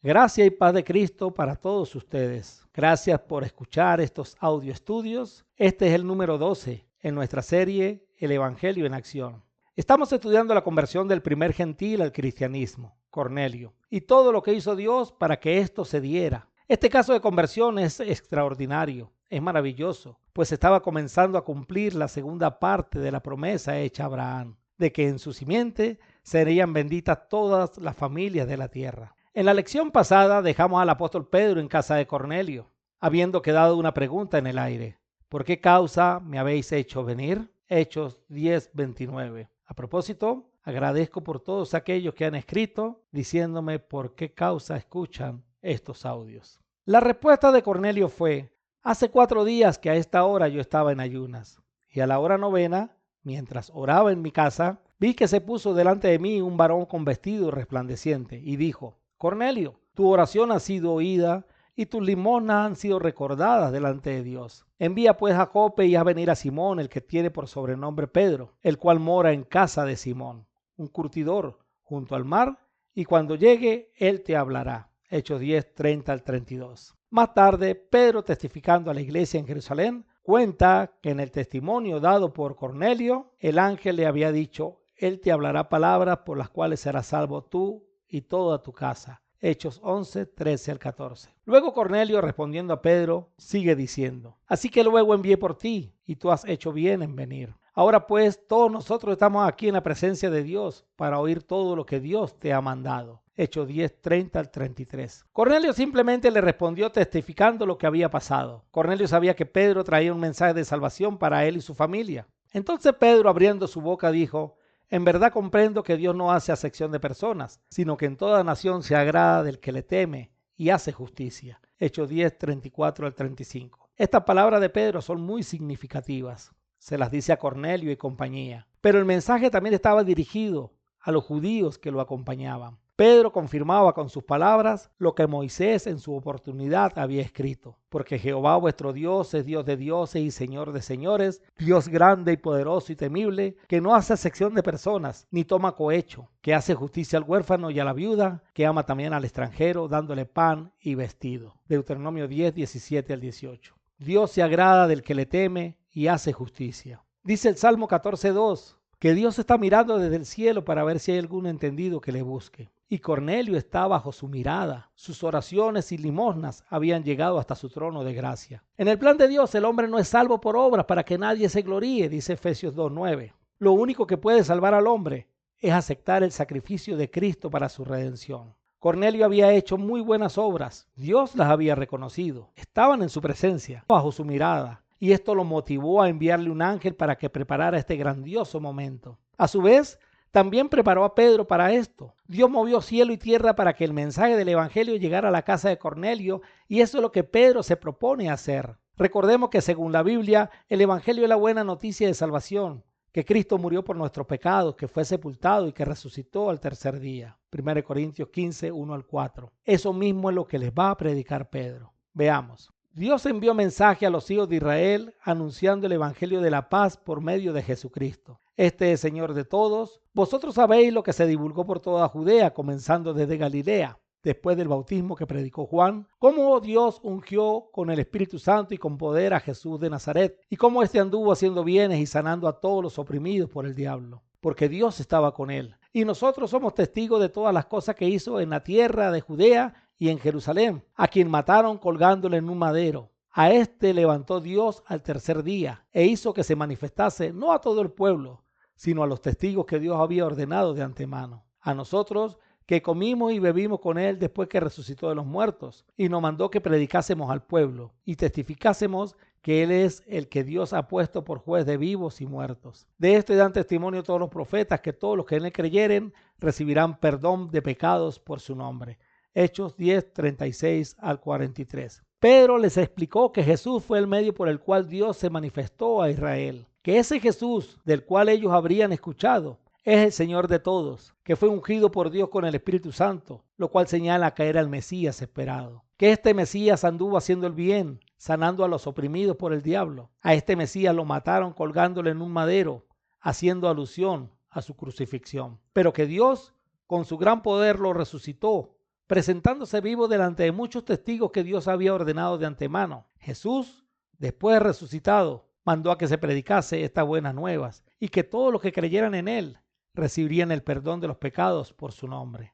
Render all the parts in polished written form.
Gracia y paz de Cristo para todos ustedes. Gracias por escuchar estos audio estudios. Este es el número 12 en nuestra serie El Evangelio en Acción. Estamos estudiando la conversión del primer gentil al cristianismo, Cornelio, y todo lo que hizo Dios para que esto se diera. Este caso de conversión es extraordinario, es maravilloso, pues estaba comenzando a cumplir la segunda parte de la promesa hecha a Abraham, de que en su simiente serían benditas todas las familias de la tierra. En la lección pasada dejamos al apóstol Pedro en casa de Cornelio, habiendo quedado una pregunta en el aire. ¿Por qué causa me habéis hecho venir? Hechos 10:29. A propósito, agradezco por todos aquellos que han escrito diciéndome por qué causa escuchan estos audios. La respuesta de Cornelio fue: hace 4 días que a esta hora yo estaba en ayunas, y a la hora novena, mientras oraba en mi casa, vi que se puso delante de mí un varón con vestido resplandeciente, y dijo: Cornelio, tu oración ha sido oída y tus limosnas han sido recordadas delante de Dios. Envía pues a Jope y haz venir a Simón, el que tiene por sobrenombre Pedro, el cual mora en casa de Simón, un curtidor junto al mar, y cuando llegue, él te hablará. Hechos 10:30-32. Más tarde, Pedro, testificando a la iglesia en Jerusalén, cuenta que en el testimonio dado por Cornelio, el ángel le había dicho: él te hablará palabras por las cuales serás salvo tú y toda tu casa. Hechos 11:13-14. Luego Cornelio, respondiendo a Pedro, sigue diciendo: así que luego envié por ti, y tú has hecho bien en venir. Ahora pues, todos nosotros estamos aquí en la presencia de Dios para oír todo lo que Dios te ha mandado. Hechos 10:30-33. Cornelio simplemente le respondió testificando lo que había pasado. Cornelio sabía que Pedro traía un mensaje de salvación para él y su familia. Entonces Pedro, abriendo su boca, dijo: en verdad comprendo que Dios no hace acepción de personas, sino que en toda nación se agrada del que le teme y hace justicia. Hechos 10:34-35. Estas palabras de Pedro son muy significativas. Se las dice a Cornelio y compañía. Pero el mensaje también estaba dirigido a los judíos que lo acompañaban. Pedro confirmaba con sus palabras lo que Moisés en su oportunidad había escrito: porque Jehová vuestro Dios es Dios de dioses y Señor de señores, Dios grande y poderoso y temible, que no hace acepción de personas, ni toma cohecho, que hace justicia al huérfano y a la viuda, que ama también al extranjero, dándole pan y vestido. Deuteronomio 10:17-18. Dios se agrada del que le teme y hace justicia. Dice el Salmo 14:2, que Dios está mirando desde el cielo para ver si hay algún entendido que le busque. Y Cornelio está bajo su mirada. Sus oraciones y limosnas habían llegado hasta su trono de gracia. En el plan de Dios, el hombre no es salvo por obras para que nadie se gloríe, dice Efesios 2:9. Lo único que puede salvar al hombre es aceptar el sacrificio de Cristo para su redención. Cornelio había hecho muy buenas obras. Dios las había reconocido. Estaban en su presencia, bajo su mirada. Y esto lo motivó a enviarle un ángel para que preparara este grandioso momento. A su vez, también preparó a Pedro para esto. Dios movió cielo y tierra para que el mensaje del evangelio llegara a la casa de Cornelio, y eso es lo que Pedro se propone hacer. Recordemos que según la Biblia, el evangelio es la buena noticia de salvación, que Cristo murió por nuestros pecados, que fue sepultado y que resucitó al tercer día. 1 Corintios 15:1-4. Eso mismo es lo que les va a predicar Pedro. Veamos. Dios envió mensaje a los hijos de Israel anunciando el evangelio de la paz por medio de Jesucristo. Este es Señor de todos. Vosotros sabéis lo que se divulgó por toda Judea, comenzando desde Galilea, después del bautismo que predicó Juan, cómo Dios ungió con el Espíritu Santo y con poder a Jesús de Nazaret, y cómo éste anduvo haciendo bienes y sanando a todos los oprimidos por el diablo, porque Dios estaba con él. Y nosotros somos testigos de todas las cosas que hizo en la tierra de Judea y en Jerusalén, a quien mataron colgándole en un madero. A este levantó Dios al tercer día e hizo que se manifestase no a todo el pueblo, sino a los testigos que Dios había ordenado de antemano. A nosotros, que comimos y bebimos con él después que resucitó de los muertos, y nos mandó que predicásemos al pueblo y testificásemos que él es el que Dios ha puesto por juez de vivos y muertos. De esto dan testimonio todos los profetas, que todos los que en él creyeren recibirán perdón de pecados por su nombre. Hechos 10:36-43. Pedro les explicó que Jesús fue el medio por el cual Dios se manifestó a Israel, que ese Jesús del cual ellos habrían escuchado es el Señor de todos, que fue ungido por Dios con el Espíritu Santo, lo cual señala que era el Mesías esperado. Que este Mesías anduvo haciendo el bien, sanando a los oprimidos por el diablo. A este Mesías lo mataron colgándolo en un madero, haciendo alusión a su crucifixión. Pero que Dios, con su gran poder, lo resucitó presentándose vivo delante de muchos testigos que Dios había ordenado de antemano. Jesús, después de resucitado, mandó a que se predicase estas buenas nuevas y que todos los que creyeran en él recibirían el perdón de los pecados por su nombre.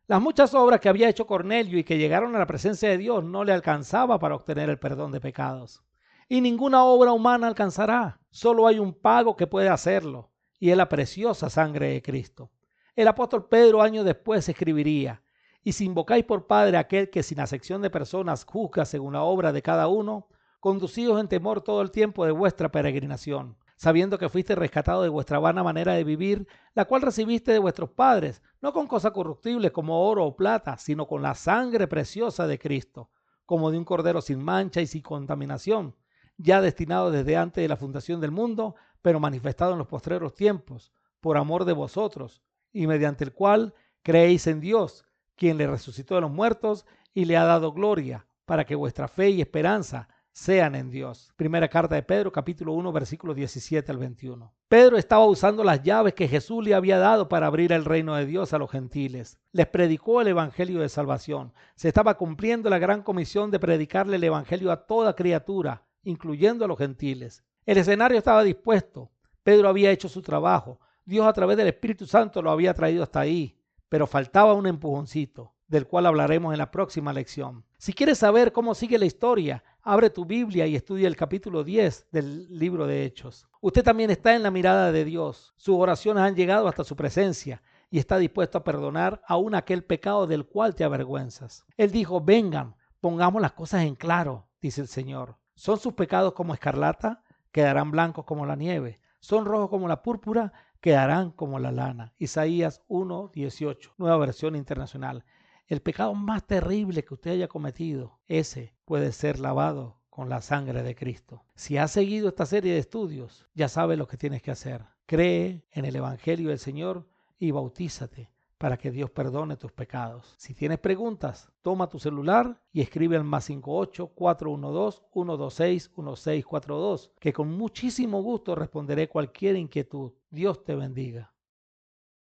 Las muchas obras que había hecho Cornelio y que llegaron a la presencia de Dios no le alcanzaba para obtener el perdón de pecados. Y ninguna obra humana alcanzará. Solo hay un pago que puede hacerlo, y es la preciosa sangre de Cristo. El apóstol Pedro años después escribiría: y si invocáis por Padre a aquel que sin acepción de personas juzga según la obra de cada uno, conducíos en temor todo el tiempo de vuestra peregrinación, sabiendo que fuiste rescatado de vuestra vana manera de vivir, la cual recibiste de vuestros padres, no con cosas corruptibles como oro o plata, sino con la sangre preciosa de Cristo, como de un cordero sin mancha y sin contaminación, ya destinado desde antes de la fundación del mundo, pero manifestado en los postreros tiempos, por amor de vosotros, y mediante el cual creéis en Dios, quien le resucitó de los muertos y le ha dado gloria, para que vuestra fe y esperanza sean en Dios. Primera carta de Pedro, capítulo 1, versículos 17 al 21. Pedro estaba usando las llaves que Jesús le había dado para abrir el reino de Dios a los gentiles. Les predicó el evangelio de salvación. Se estaba cumpliendo la gran comisión de predicarle el evangelio a toda criatura, incluyendo a los gentiles. El escenario estaba dispuesto. Pedro había hecho su trabajo. Dios a través del Espíritu Santo lo había traído hasta ahí. Pero faltaba un empujoncito, del cual hablaremos en la próxima lección. Si quieres saber cómo sigue la historia, abre tu Biblia y estudia el capítulo 10 del libro de Hechos. Usted también está en la mirada de Dios. Sus oraciones han llegado hasta su presencia y está dispuesto a perdonar aún aquel pecado del cual te avergüenzas. Él dijo: vengan, pongamos las cosas en claro, dice el Señor. ¿Son sus pecados como escarlata? Quedarán blancos como la nieve. ¿Son rojos como la púrpura? Quedarán como la lana. Isaías 1:18, Nueva Versión Internacional. El pecado más terrible que usted haya cometido, ese puede ser lavado con la sangre de Cristo. Si has seguido esta serie de estudios, ya sabes lo que tienes que hacer. Cree en el Evangelio del Señor y bautízate para que Dios perdone tus pecados. Si tienes preguntas, toma tu celular y escribe al +58 412 126 1642, que con muchísimo gusto responderé cualquier inquietud. Dios te bendiga.